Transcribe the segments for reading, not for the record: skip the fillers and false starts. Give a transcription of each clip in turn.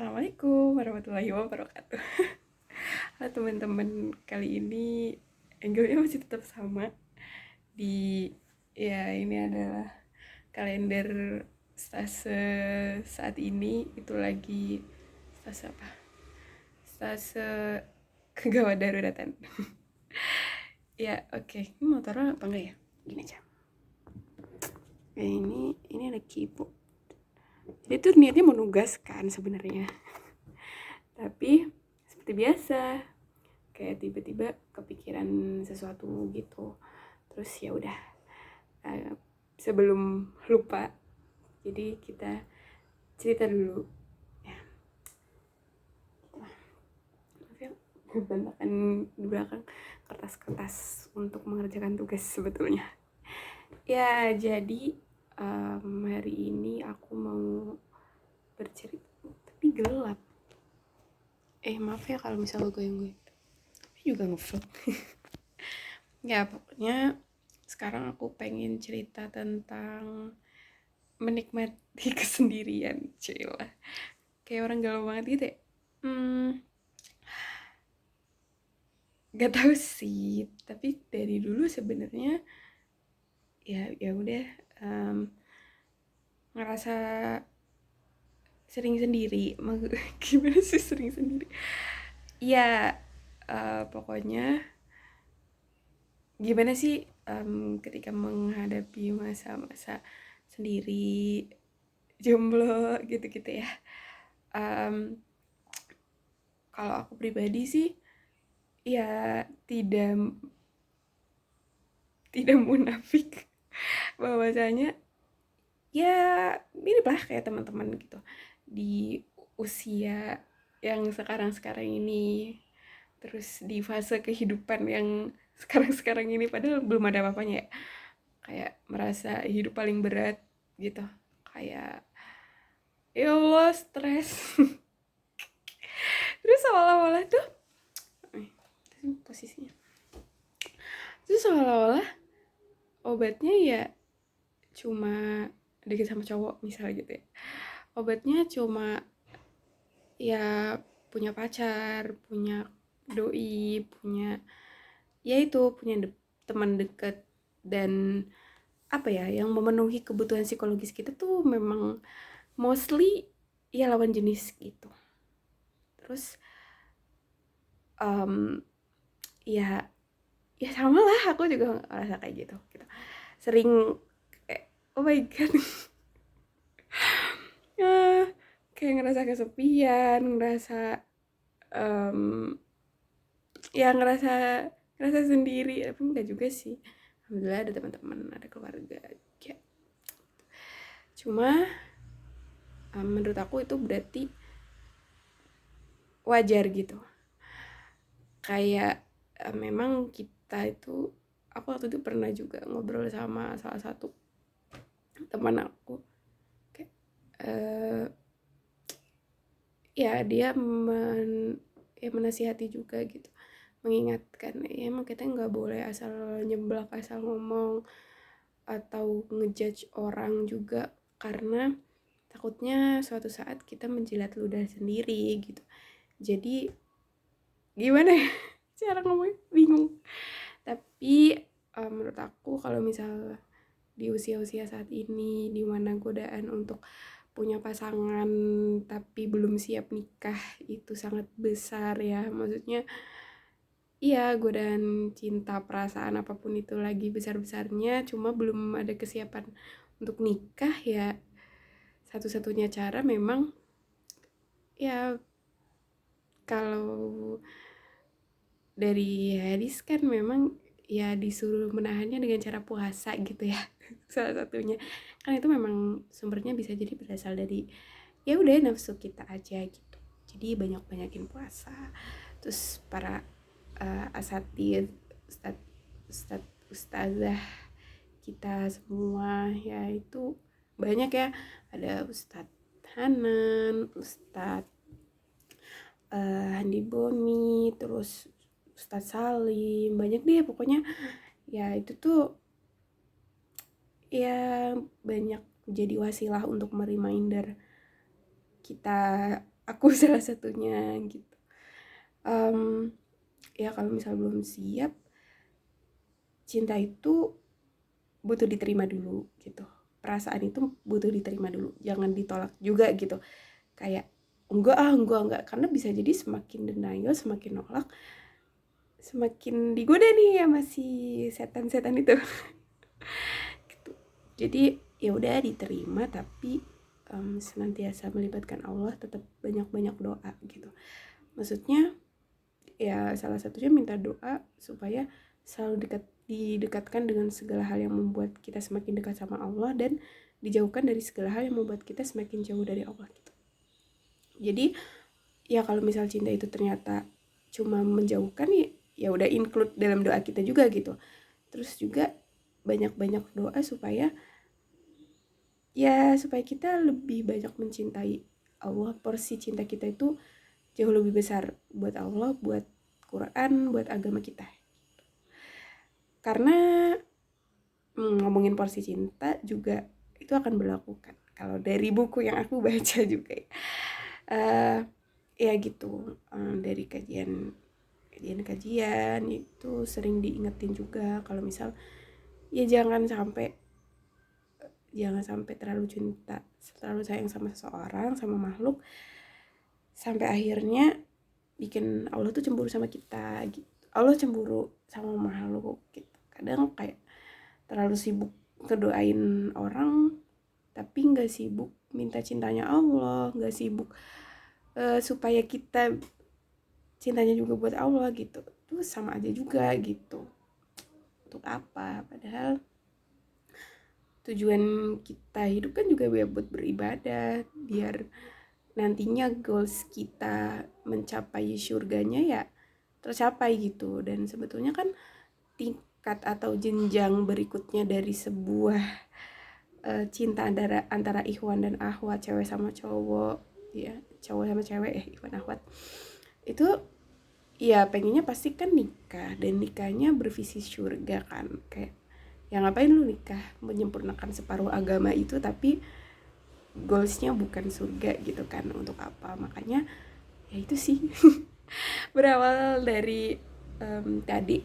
Assalamualaikum warahmatullahi wabarakatuh. Halo teman-teman, kali ini angle-nya masih tetap sama. Ini adalah kalender stase saat ini. Itu lagi stase apa? Stase kegawat daruratan. Ya, oke. Ini mau taruh apa enggak ya? Gini aja. Ini lagi ibu. Dia tuh niatnya mau nugaskan sebenarnya. Tapi seperti biasa, kayak tiba-tiba kepikiran sesuatu gitu, terus ya udah, sebelum lupa, jadi kita cerita dulu ya. Maaf ya, berantakan di belakang kertas-kertas untuk mengerjakan tugas sebetulnya. Ya jadi hari ini aku mau bercerita, tapi gelap. Maaf ya kalau misalnya gue juga ngevlog. Ya pokoknya sekarang aku pengen cerita tentang menikmati kesendirian. Cila, kayak orang galau banget gitu ya. Gak tahu sih, tapi dari dulu sebenarnya ya udah, ngerasa sering sendiri. Gimana sih sering sendiri ya, pokoknya gimana sih, ketika menghadapi masa-masa sendiri, jomblo gitu-gitu ya. Kalau aku pribadi sih ya tidak munafik bahwasanya ya mirip lah kayak teman-teman gitu di usia yang sekarang-sekarang ini, terus di fase kehidupan yang sekarang-sekarang ini, padahal belum ada apa-apanya ya, kayak merasa hidup paling berat gitu, kayak ya Allah stres. Terus seolah-olah tuh posisinya, terus seolah-olah obatnya ya cuma deket sama cowok misalnya gitu ya, obatnya cuma ya punya pacar, punya doi, punya ya itu, punya teman dekat, dan apa ya, yang memenuhi kebutuhan psikologis kita tuh memang mostly ya lawan jenis gitu. Terus ya sama lah, aku juga ngerasa kayak gitu. Sering oh my god. Kayak ngerasa kesepian, ngerasa ya ngerasa sendiri, tapi enggak juga sih, alhamdulillah ada teman-teman, ada keluarga ya. Cuma menurut aku itu berarti wajar gitu, kayak memang kita itu, aku waktu itu pernah juga ngobrol sama salah satu teman aku, kayak ya dia menasihati juga gitu, mengingatkan ya emang kita nggak boleh asal nyeblak, asal ngomong atau ngejudge orang juga, karena takutnya suatu saat kita menjilat ludah sendiri gitu. Jadi gimana ya, cara ngomongnya bingung. Tapi menurut aku kalau misalnya di usia-usia saat ini, di mana godaan untuk punya pasangan tapi belum siap nikah itu sangat besar ya, maksudnya iya, godaan cinta, perasaan apapun itu lagi besar-besarnya, cuma belum ada kesiapan untuk nikah ya. Satu-satunya cara memang ya, kalau dari hadis kan memang ya disuruh menahannya dengan cara puasa gitu ya. Salah satunya kan itu memang sumbernya bisa jadi berasal dari ya udah nafsu kita aja gitu. Jadi banyak-banyakin puasa. Terus para asatid, ustazah kita semua ya itu banyak ya, ada Ustadz Hanan, Ustadz Handi Boni, terus Ustadz Salim, banyak deh pokoknya ya. Itu tuh ya banyak jadi wasilah untuk mereminder kita aku salah satunya gitu. Ya kalau misal belum siap, cinta itu butuh diterima dulu gitu. Perasaan itu butuh diterima dulu, jangan ditolak juga gitu. Kayak enggak, karena bisa jadi semakin denial, semakin nolak, semakin digoda nih ya masih setan-setan itu. Gitu. Jadi ya udah diterima, tapi senantiasa melibatkan Allah, tetap banyak-banyak doa gitu. Maksudnya ya salah satunya minta doa supaya selalu didekatkan dengan segala hal yang membuat kita semakin dekat sama Allah, dan dijauhkan dari segala hal yang membuat kita semakin jauh dari Allah gitu. Jadi ya kalau misal cinta itu ternyata cuma menjauhkan, ya udah include dalam doa kita juga gitu. Terus juga banyak-banyak doa supaya kita lebih banyak mencintai Allah. Porsi cinta kita itu jauh lebih besar buat Allah, buat Quran, buat agama kita. Karena ngomongin porsi cinta juga itu akan berlaku kan. Kalau dari buku yang aku baca juga ya gitu, dari kajian itu sering diingetin juga kalau misal ya jangan sampai terlalu cinta, terlalu sayang sama seseorang, sama makhluk, sampai akhirnya bikin Allah tuh cemburu sama kita gitu. Allah cemburu sama makhluk gitu. Kadang kayak terlalu sibuk ngedoain orang, tapi nggak sibuk minta cintanya Allah, nggak sibuk supaya kita cintanya juga buat Allah gitu. Itu sama aja juga gitu. Untuk apa? Padahal tujuan kita hidup kan juga buat beribadah, biar nantinya goals kita mencapai surganya ya tercapai gitu. Dan sebetulnya kan tingkat atau jenjang berikutnya dari sebuah cinta antara ikhwan dan akhwat, cewek sama cowok, ya cowok sama cewek ikhwan akhwat, itu ya pengennya pasti kan nikah, dan nikahnya bervisi surga kan. Kayak ya ngapain lu nikah menyempurnakan separuh agama itu tapi goalsnya bukan surga gitu kan, untuk apa? Makanya ya itu sih. Berawal dari tadi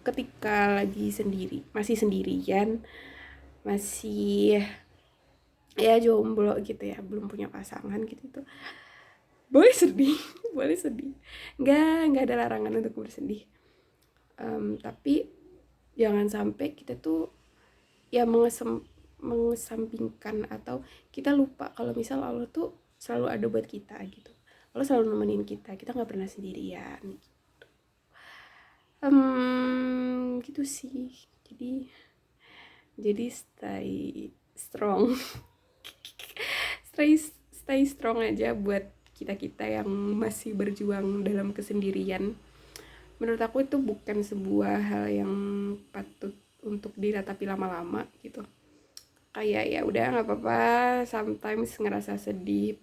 ketika lagi masih sendirian, masih ya jomblo gitu ya, belum punya pasangan gitu tuh, boleh sedih. Boleh sedih, nggak ada larangan untuk bersedih. Tapi jangan sampai kita tuh ya mengesampingkan atau kita lupa kalau misal Allah tuh selalu ada buat kita gitu. Allah selalu nemenin kita nggak pernah sendirian gitu. Gitu sih. Jadi stay strong. stay strong aja buat kita yang masih berjuang dalam kesendirian. Menurut aku itu bukan sebuah hal yang patut untuk diratapi lama-lama gitu. Kayak ya udah nggak apa-apa, sometimes ngerasa sedih,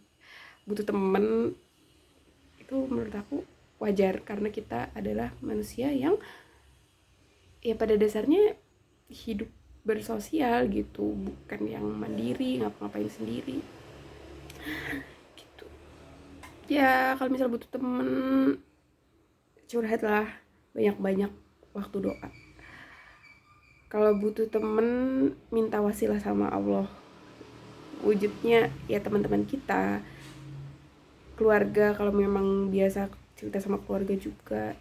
butuh temen, itu menurut aku wajar, karena kita adalah manusia yang ya pada dasarnya hidup bersosial gitu, bukan yang mandiri ngapa-ngapain sendiri gitu. Ya kalau misal butuh temen, curhatlah banyak-banyak waktu doa. Kalau butuh temen, minta wasilah sama Allah. Wujudnya ya teman-teman kita, keluarga, kalau memang biasa cerita sama keluarga juga.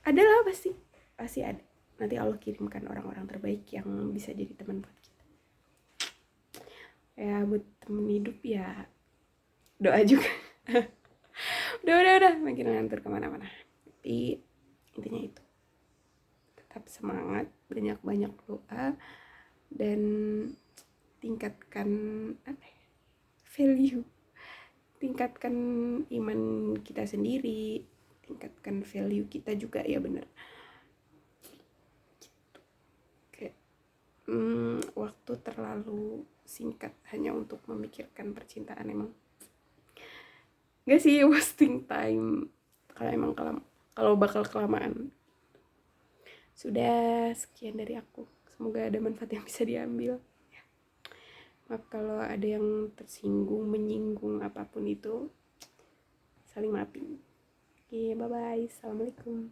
Adalah pasti ada. Nanti Allah kirimkan orang-orang terbaik yang bisa jadi teman buat kita. Ya buat temen hidup ya doa juga. udah makin ngantur kemana-mana. Tapi intinya itu, tetap semangat, banyak-banyak doa, dan tingkatkan value, tingkatkan iman kita sendiri, tingkatkan value kita juga, ya benar gitu. Kayak waktu terlalu singkat hanya untuk memikirkan percintaan, emang nggak sih, wasting time kalau bakal kelamaan. Sudah sekian dari aku, semoga ada manfaat yang bisa diambil. Maaf kalau ada yang tersinggung, menyinggung apapun itu, saling maafin. Oke, bye bye, assalamualaikum.